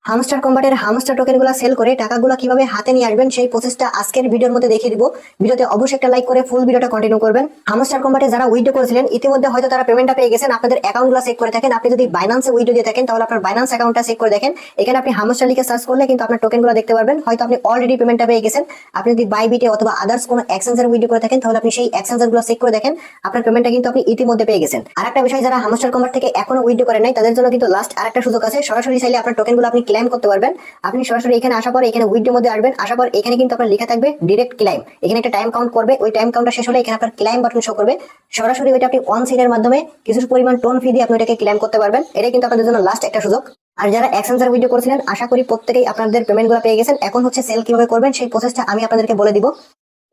Hamster কম্বাটের hamster টোকেনগুলো sell করে টাকাগুলো কিভাবে হাতে নিয়ে আসবেন সেই প্রসেসটা আজকের ভিডিওর মধ্যে দেখিয়ে দিব। ভিডিওতে অবশ্যই একটা লাইক করে ফুল ভিডিওটা কন্টিনিউ করবেন। হামস্টার কম্বাটে যারা উইথড্র করেছিলেন ইতিমধ্যে হয়তো তারা পেমেন্টটা পেয়ে গেছেন। আপনাদের অ্যাকাউন্টগুলো চেক করে থাকেন। আপনি যদি বাইন্যান্সে উইথড্র দিয়ে থাকেন তাহলে আপনার বাইন্যান্স অ্যাকাউন্টটা চেক করে দেখেন। এখানে আপনি হামস্টার লিখে সার্চ করলে কিন্তু আপনার টোকেনগুলো দেখতে পারবেন। হয়তো আপনি অলরেডি পেমেন্টটা পেয়ে গেছেন। আপনি যদি বাইবিটে অথবা আদার্স কোনো এক্সচেঞ্জের উইথড্র করে থাকেন তাহলে আপনি সেই এক্সচেঞ্জগুলো চেক করে দেখেন। আপনার পেমেন্টটা কিন্তু আপনি ইতিমধ্যে পেয়ে গেছেন। আরেকটা বিষয়, যারা হামস্টার কম্বাট থেকে এখনো উইথড্র করেন নাই তাদের জন্য কিন্তু লাস্ট আরেকটা সুযোগ আছে। সরাসরি চাইলে আপনার টোকেনগুলো আপনি ক্লেম করতে পারবেন। আপনি সরাসরি এখানে আসার পর এখানে উইথড্রোর মধ্যে আসবেন। আসার পর এখানে কিন্তু আপনার লেখা থাকবে ডিরেক্ট ক্লাইম। এখানে একটা টাইম কাউন্ট করবে। ওই টাইম কাউন্টটা শেষ হলে এখানে আপনার ক্লাইম বাটন শো করবে। সরাসরি ওইটা আপনি অন সিনের মাধ্যমে কিছু পরিমাণ টোন ফি দিয়ে আপনি এটাকে ক্লেম করতে পারবেন। এটাই কিন্তু আপনাদের জন্য লাস্ট একটা সুযোগ। আর যারা এক্সচেঞ্জার উইথড্র করেছিলেন আশা করি প্রত্যেকেই আপনাদের পেমেন্টগুলো পেয়ে গেছেন। এখন হচ্ছে সেল কিভাবে করবেন সেই প্রসেসটা আমি আপনাদেরকে বলে দিব।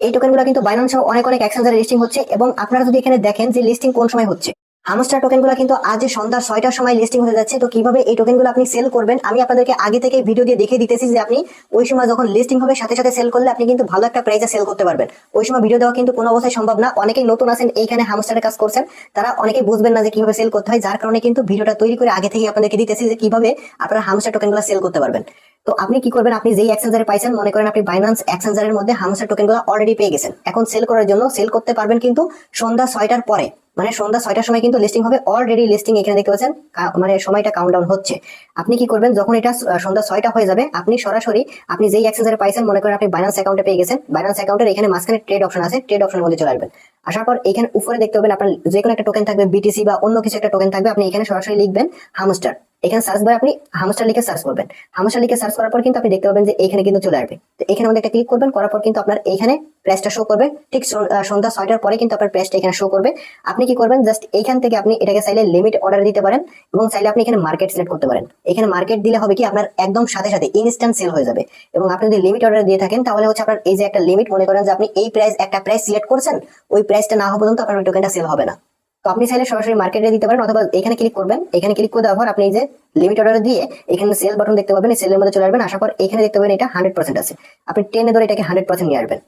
এই টোকেনগুলো কিন্তু বাইন্যান্স সহ অনেক এক্সচেঞ্জারে লিস্টিং হচ্ছে এবং আপনারা যদি এখানে দেখেন যে লিস্টিং কোন সময় হচ্ছে, হামস্টার টোকেনগুলো কিন্তু আজ সন্ধ্যা 6টার সময় লিস্টিং হয়ে যাচ্ছে। তো কিভাবে এই টোকেনগুলো আপনি সেল করবেন আমি আপনাদেরকে আগে থেকে ভিডিও দিয়ে দেখিয়ে দিতেছি যে আপনি ওই সময় যখন লিস্টিং হবে সাথে সাথে সেল করলে আপনি কিন্তু ভালো একটা প্রাইসে সেল করতে পারবেন। ওই সময় ভিডিও দেওয়া কিন্তু কোনো অবস্থায় সম্ভব না। অনেকেই নতুন আছেন এইখানে হামস্টারের কাজ করছেন, তারা অনেকেই বুঝবেন না যে কিভাবে সেল করতে হয়। যার কারণে কিন্তু ভিডিওটা তৈরি করে আগে থেকে আপনাদেরকে দিতেছি যে কিভাবে আপনারা হামস্টার টোকেনগুলো সেল করতে পারবেন। তো আপনি কি করবেন, আপনি যেই এক্সচেঞ্জারে পাইছেন, মনে করেন আপনি বাইন্যান্স এক্সচেঞ্জারের মধ্যে হামস্টার টোকেনগুলো অলরেডি পেয়ে গেছেন। এখন সেল করার জন্য সেল করতে পারবেন কিন্তু সন্ধ্যা 6টার পরে, মানে সন্ধ্যা 6টার সময় কিন্তু লিস্টিং হবে। অলরেডি লিস্টিং এখানে দেখতে পাচ্ছেন, মানে সময়টা কাউন্টডাউন হচ্ছে। আপনি কি করবেন, যখন এটা সন্ধ্যা 6টা হয়ে যাবে আপনি সরাসরি আপনি যেই এক্সচেঞ্জারে পাইছেন, মনে করেন আপনি বাইন্যান্স অ্যাকাউন্টে পেয়ে গেছেন, বাইন্যান্স অ্যাকাউন্টের এখানে মাঝখানে ট্রেড অপশন আছে, ট্রেড অপশনের মধ্যে চলে আসবেন। আসার পর এখানে উপরে দেখতে পাবেন আপনার যে কোনো একটা টোকেন থাকবে, বিটিসি বা অন্য কিছু একটা টোকেন থাকবে। আপনি এখানে সরাসরি লিখবেন হামস্টার। এখানে সার্চ বারে আপনি হামস্টার লিখে সার্চ করবেন। হামস্টার লিখে সার্চ করার পর কিন্তু আপনি দেখতে পাবেন যে এখানে কিন্তু চলে আসবে। তো এখানে মধ্যে একটা ক্লিক করবেন, করার পর কিন্তু আপনার এইখানে প্রাইসটা শো করবে। ঠিক সন্ধ্যা 6টার পরে কিন্তু আপনার প্রাইসটা এখানে শো করবে। আপনি কি করবেন, জাস্ট এইখান থেকে আপনি এটাকে চাইলে লিমিট অর্ডার দিতে পারেন এবং চাইলে আপনি এখানে মার্কেট সিলেক্ট করতে পারেন। এখানে মার্কেট দিলে হবে কি আপনার একদম সাথে সাথে ইনস্ট্যান্ট সেল হয়ে যাবে। এবং আপনি যদি লিমিট অর্ডার দিয়ে থাকেন তাহলে হচ্ছে আপনার এই যে একটা লিমিট, মনে করেন যে আপনি এই প্রাইস একটা প্রাইস সিলেক্ট করছেন, ওই প্রাইসটা না হওয়া পর্যন্ত আপনার ওই টোকেনটা সেল হবে না। তো আপনি চাইলে সরাসরি মার্কেটে দিতে পারেন অথবা এখানে ক্লিক করবেন। এখানে ক্লিক করে দেওয়ার পর আপনি এই যে লিমিট অর্ডার দিয়ে এখানে সেল বাটন দেখতে পাবেন, এই সেলের মধ্যে চলে আসবেন। আসার পর এখানে দেখতে পাবেন এটা 100% আছে। আপনি টেনে ধরে এটাকে 100% নিয়ে আসবেন।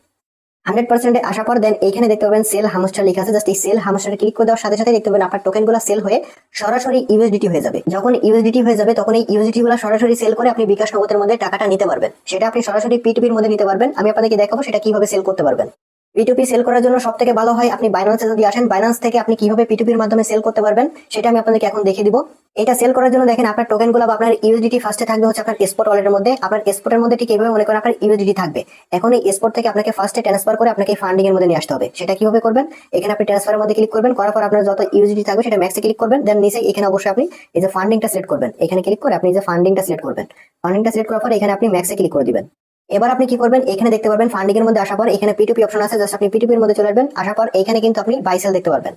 100% আসার পর দেন এইখানে দেখতে পাবেন সেল হামস্টার লেখা আছে। জাস্ট এই সেল হামস্টারে ক্লিক করে দেওয়ার সাথে সাথে দেখতে পাবেন আপনার টোকেনগুলো সেল হয়ে সরাসরি ইউএসডিটি হয়ে যাবে। যখন ইউএসডিটি হয়ে যাবে তখন এই ইউএসডিটি গুলো সরাসরি সেল করে আপনি বিকাশ নগদের মধ্যে টাকাটা নিতে পারবেন। সেটা আপনি সরাসরি পিটুপির মধ্যে নিতে পারবেন। আমি আপনাদেরকে দেখাবো সেটা কিভাবে সেল করতে পারবেন। পিটুপি সেল করার জন্য সব থেকে ভালো হয় আপনি বাইন্যান্সে যদি আসেন, বাইন্যান্স থেকে আপনি কিভাবে পিটুপির মাধ্যমে সেল করতে পারবেন সেটা আমি আপনাদেরকে এখন দেখিয়ে দিব। এটা সেল করার জন্য দেখেন আপনার টোকেনগুলো বা আপনার ইউএসডিটি ফার্স্টে থাকবে হচ্ছে আপনার স্পট ওয়ালেটের মধ্যে। আপনার স্পটের মধ্যে ঠিক এইভাবে মনে করেন আপনার ইউএসডিটি থাকবে। এখন এই স্পট থেকে আপনাকে ফার্স্টে ট্রান্সফার করে আপনাকে ফান্ডিং এর মধ্যে নিয়ে আসতে হবে। সেটা কিভাবে করবেন, এখানে আপনি ট্রান্সফারের মধ্যে ক্লিক করবেন। করার পর আপনার যত ইউএসডিটি থাকবে সেটা ম্যাক্সে ক্লিক করবেন। দেন নিচে এখানে অবশ্যই আপনি এই যে ফান্ডিংটা সিলেক্ট করবেন। এখানে ক্লিক করে আপনি যে ফান্ডিংটা সিলেক্ট করবেন। ফান্ডিংটা সিলেক্ট করার পর এখানে আপনি ম্যাক্সে ক্লিক করে দিবেন। এবার আপনি কি করবেন, এখানে দেখতে পারবেন ফান্ডিং এর মধ্যে আসার পর এখানে পিটুপি অপশন আছে। জাস্ট আপনি পিটুপির মধ্যে চলে আসবেন। আসার পর এখানে কিন্তু আপনি বাই সেল দেখতে পারবেন।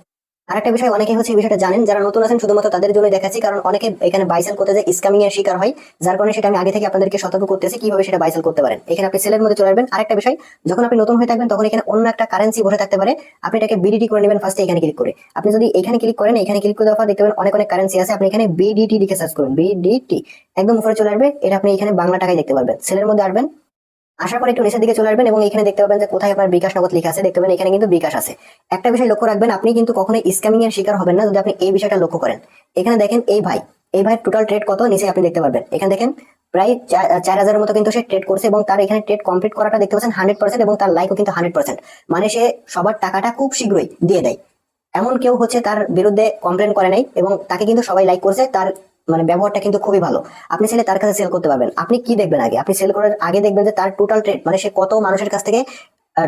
আরেকটা বিষয়, অনেকে হচ্ছে এই বিষয়টা জানেন, যারা নতুন আছেন শুধুমাত্র তাদের জন্য দেখাচ্ছি, কারণ অনেকে এখানে বাইসেল করতে যায় স্ক্যামিং এর শিকার হয়। যার কারণে সেটা আমি আগে থেকে আপনাদেরকে সতর্ক করতেছি কিভাবে সেটা বাইসেল করতে পারেন। এখানে আপনি সেলের মধ্যে চলে আসবেন। আরেকটা বিষয়, যখন আপনি নতুন হয়ে থাকবেন তখন এখানে অন্য একটা কারেন্সি বসে থাকতে পারে, আপনি এটাকে বিডিটি করে নেবেন ফার্স্টে এখানে ক্লিক করে। আপনি যদি এখানে ক্লিক করেন, এখানে ক্লিক করে দেওয়ার পর দেখতে পাবেন অনেক কারেন্সি আছে। আপনি এখানে বিডিটি লিখে সার্চ করুন, বিডিটি একদম উপরে চলে আসবে। এটা আপনি এখানে বাংলা টাকায় দেখতে পারবেন। সেলের মধ্যে আসবেন। আসার পর একটু নিচের দিকে চলে আসবেন এবং এখানে দেখতে পাবেন যে কোথায় আপনার বিকাশ নগদ লেখা আছে। দেখতে পাবেন এখানে কিন্তু বিকাশ আছে। একটা বিষয় লক্ষ্য রাখবেন, আপনি কিন্তু কখনোই স্ক্যামিং এর শিকার হবেন না যদি আপনি এই বিষয়টা লক্ষ্য করেন। এখানে দেখেন এই ভাই টোটাল ট্রেড কত নিচে আপনি দেখতে পারবেন। এখানে দেখেন প্রায় 4000-এর মতো কিন্তু সে ট্রেড করছে এবং তার এখানে ট্রেড কমপ্লিট করাটা দেখতে পাচ্ছেন 100% এবং তার লাইকও কিন্তু 100%। মানে সে সবার টাকাটা খুব শীঘ্রই দিয়ে দেয়। এমন কেউ হচ্ছে তার বিরুদ্ধে কমপ্লেন করে নাই এবং তাকে কিন্তু সবাই লাইক করছে। তার মানে ব্যবহারটা কিন্তু খুবই ভালো। আপনি চাইলে তার কাছে সেল করতে পারবেন। আপনি কি দেখবেন আগে, আপনি সেল করার আগে দেখবেন যে তার টোটাল ট্রেড, মানে সে কত মানুষের কাছ থেকে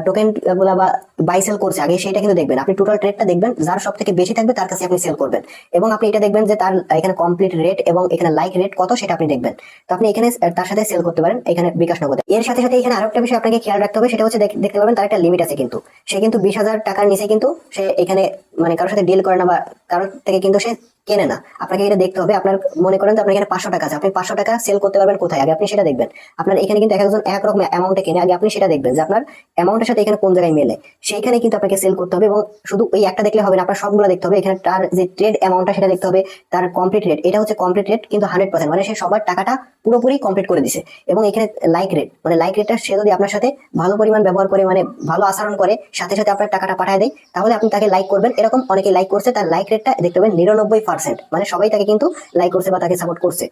টোকেন গুলা বা বাই সেল করছে আগে সেটা কিন্তু দেখবেন। আপনি টোটাল ট্রেডটা দেখবেন, যার সব থেকে বেশি থাকবে তার কাছে আপনি সেল করবেন। এবং আপনি এটা দেখবেন যে তার এখানে কমপ্লিট রেট এবং এখানে লাইক রেট কত সেটা আপনি দেখবেন। তো আপনি এখানে তার সাথে সেল করতে পারেন এখানে বিকাশ নগদে। এর সাথে সাথে এখানে আরেকটা বিষয় আপনাকে খেয়াল রাখতে হবে, সেটা হচ্ছে দেখতে পাবেন তার একটা লিমিট আছে। কিন্তু সে কিন্তু 20,000 টাকার নিচে কিন্তু সে এখানে মানে কারোর সাথে ডিল করে না বা কারোর থেকে কিন্তু সে কেনে না। আপনাকে এটা দেখতে হবে। আপনার মনে করেন যে আপনার এখানে 500 টাকা আছে, আপনি 500 টাকা সেল করতে পারবেন কোথায়, আগে আপনি সেটা দেখবেন। আপনার এখানে কিন্তু এক একজন এক রকম অ্যামাউন্টে কেনে, আগে আপনি সেটা দেখবেন যে আপনার অ্যামাউন্টের সাথে এখানে কোন জায়গায় মেলে। সেইখানে কিন্তু আপনাকে সেল করতে হবে এবং শুধু ওই একটা দেখলে হবে না, আপনার সবগুলো দেখতে হবে। এখানে তার যে ট্রেড অ্যামাউন্টটা সেটা দেখতে হবে, তার কমপ্লিট রেট, এটা হচ্ছে কমপ্লিট রেট কিন্তু 100%, মানে সে সবার টাকাটা পুরোপুরি কমপ্লিট করে দিছে। এবং এখানে লাইক রেট, মানে লাইক রেটটা সে যদি আপনার সাথে ভালো পরিমাণ ব্যবহার করে, মানে ভালো আচরণ করে, সাথে সাথে আপনার টাকাটা পাঠিয়ে দেয়, তাহলে আপনি তাকে লাইক করবেন। এরকম অনেকে লাইক করছে, তার লাইক রেটটা দেখতে পাবেন 99%, মানে সবাই তাকে কিন্তু লাইক করছে বা তাকে সাপোর্ট করছে।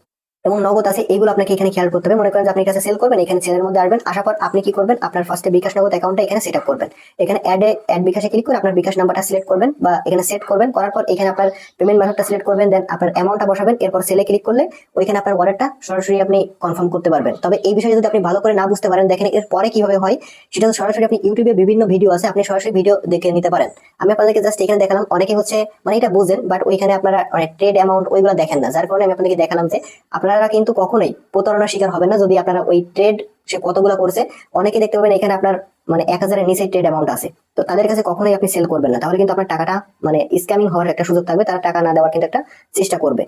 এবং নগদ আছে, এগুলো আপনাকে এখানে খেয়াল করতে হবে। মনে করেন যে আপনি কাছে সেল করবেন, এখানে সেলের মধ্যে আসবেন, আসার পর আপনি কি করবেন, আপনার ফার্স্টে বিকাশ নগদ অ্যাকাউন্টটা এখানে সেট আপ করবেন। এখানে অ্যাড বিকাশে ক্লিক করে আপনার বিকাশ নাম্বারটা সিলেক্ট করবেন বা এখানে সেট করবেন, করার পর এখানে আপনার পেমেন্ট মেথডটা সিলেক্ট করবেন, দেন আপনার অ্যামাউন্টটা বসাবেন, এরপর সেলে ক্লিক করলে ওইখানে আপনার ওয়ালেটটা সরাসরি আপনি কনফার্ম করতে পারবেন। তবে এই বিষয়ে যদি আপনি ভালো করে না বুঝতে পারেন, দেখেন এর পরে কিভাবে হয়, সেটা তো সরাসরি আপনি ইউটিউবে বিভিন্ন ভিডিও আছে, আপনি সরাসরি ভিডিও দেখে নিতে পারেন। আমি আপনাদেরকে জাস্ট এখানে দেখালাম, অনেকে হচ্ছে মানে এটা বুঝেন বাট ওইখানে আপনারা ট্রেড অ্যামাউন্ট ওইগুলো দেখেন না, যার কারণে আমি আপনাদেরকে দেখালাম যে আপনারা কিন্তু কখনোই প্রতারণার শিকার হবেন না যদি আপনারা ওই ট্রেড সে কতগুলো করছে। অনেকে দেখতে পাবেন এখানে আপনার মানে 1000-এর নিচে ট্রেড অ্যামাউন্ট আছে, তো তাদের কাছে কখনোই আপনি সেল করবেন না, তাহলে কিন্তু আপনার টাকাটা মানে স্ক্যামিং হওয়ার একটা সুযোগ থাকবে, তারা টাকা না দেওয়ার কিন্তু একটা চেষ্টা করবে।